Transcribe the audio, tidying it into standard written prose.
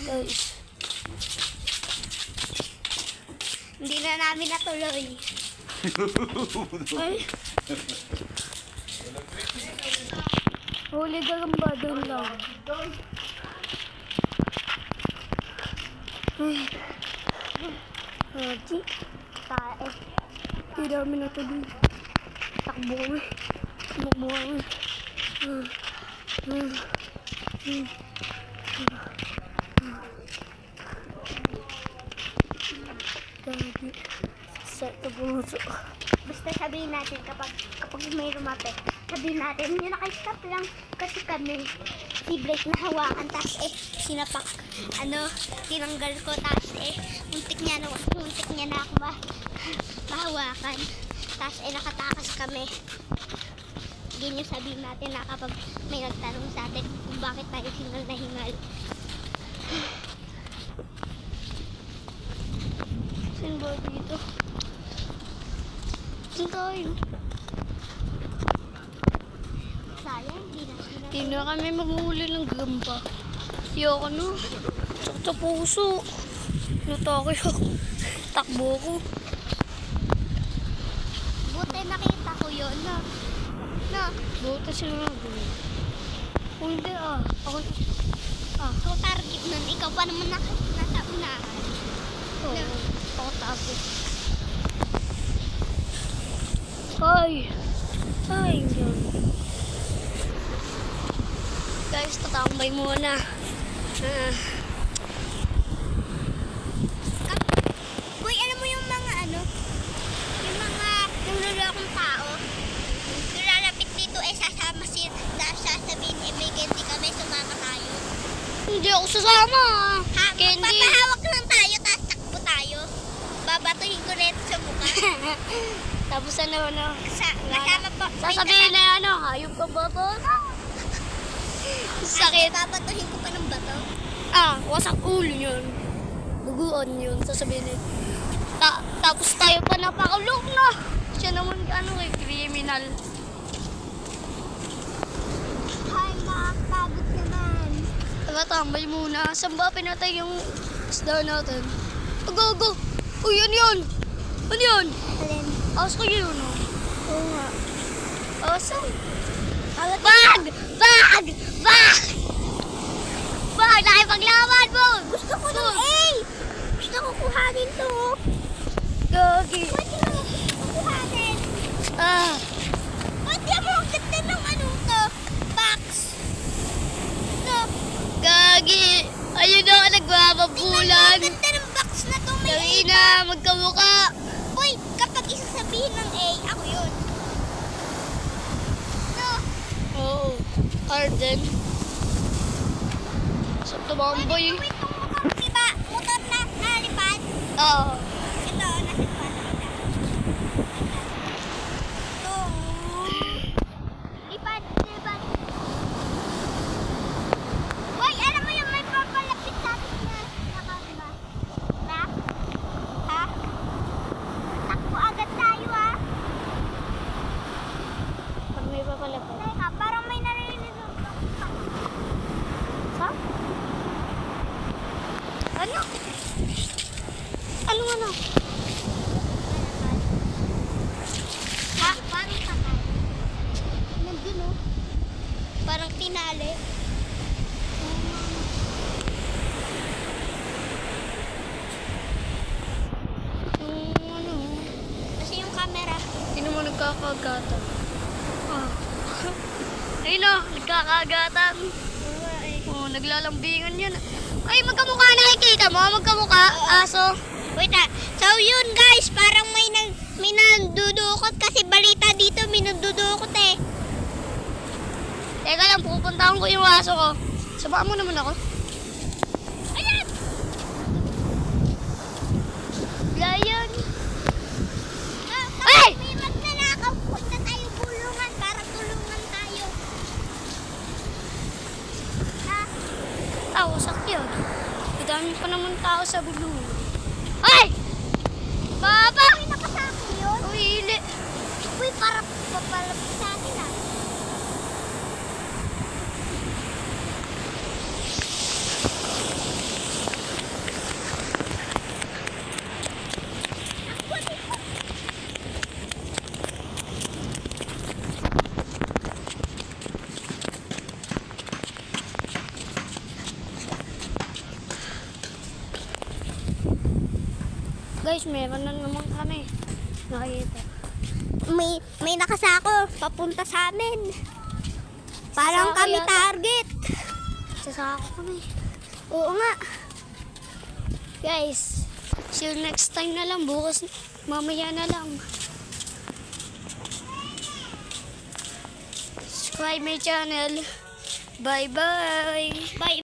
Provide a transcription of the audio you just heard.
Guys. Hindi na namin natuloy. Ay. Huli ka lang ba? Doon lang. Ay. Haji. Tae. Hindi namin natuloy. Takbo kami. Tumakbo kami. Gagi. Set to puso. Basta sabihin natin kapag may lumapit, sabihin natin, yun naka-stop lang kasi kami si Blake na hawakan, tapos sinapak, tinanggal ko, tapos muntik niya na ako mahawakan, tapos nakatakas kami. Ganyan sabihin natin na kapag may nagtanong sa atin kung bakit tayo hingal na hingal. Saan ba dito? Saan tayo? Sayang, di na kami mamuli ng gamba. Ayoko na. Sakit sa puso. Natake ako. Takbo ko. Buti nakita ko yun na. Buti sinabi. Hindi Ako. So target nun. Ikaw pa naman nasa unahan. Oo. Ako tapos. Ay, yun. Guys, tatambay muna. Boy, alam mo yung mga yung mga nululokong tao, yung lalapit dito sasama sasabihin, may candy kami, sumama tayo. Hindi ako sasama. Candy. Magpapahawak lang tayo, tapos takbo tayo. Babatuhin ko rin sa mukha. Tapos kasama pa. Sasabihin na hayop ka ba to? Sakit. Babatuhin ko pa ng bato. Wasak ulo yun. Duguan yun. Sasabihin tapos tayo pa napakulong na. Siya naman criminal. Ay, makakabot naman. Tambay muna. Saan ba pinatay yung isda natin? Go. Uy, yan. Ano yun? Alin? Awas ko yun, Oo nga. Awasan? Bag! Nakipaglaban mo! Gusto ko ng A! Gusto ko kuhanin to. Gagi. Pwede mo kuhanin. Pwede mo ganda ng to? Box. Gagi. Ayun na, nagbababulan. Tingnan mo, ganda ng box na to. May A. Magkamukha. Uy, kapag isasabihin ng A, ako yun. Oo. Arden. Sa tumamboy. Wait, diba? Motor na nalipad? Oo. Ito, nasilipad. Ito. Lipad. Uy, alam mo yung may papalapit sa atin na nakakaba? Ha? Takbo agad tayo, Pag may papalapit. Teka, parang may narinig yung ha? Ano? Ha? Parang patay. Nandun, Parang tinali. Kasi yung camera. Sino mo nagkakagatan? Ayun nagkakagatan. Naglalambingan yun. Ay, magkamukha nakikita mo? Magkamukha? Aso? Wait So yun guys, parang may nandudukot kasi balita dito may nandudukot Teka lang, pupuntahan ko yung aso ko. Sabaan mo naman ako. Ayan! Lion! Ay! May magnanakaw. Punta tayo bulungan para tulungan tayo. Tao, sakyo. Madami pa naman tao sa bulungan. Ay! Baba! May nakasako yun? Uy, hili. Uy, para papalapit sa atin Guys, meron na naman kami. Nakita. May nakasako. Papunta sa amin. Parang Sasako kami yata. target. Sasako kami. Oo nga. Guys, see you next time na lang. Bukas, mamaya na lang. Subscribe my channel. Bye-bye. Bye.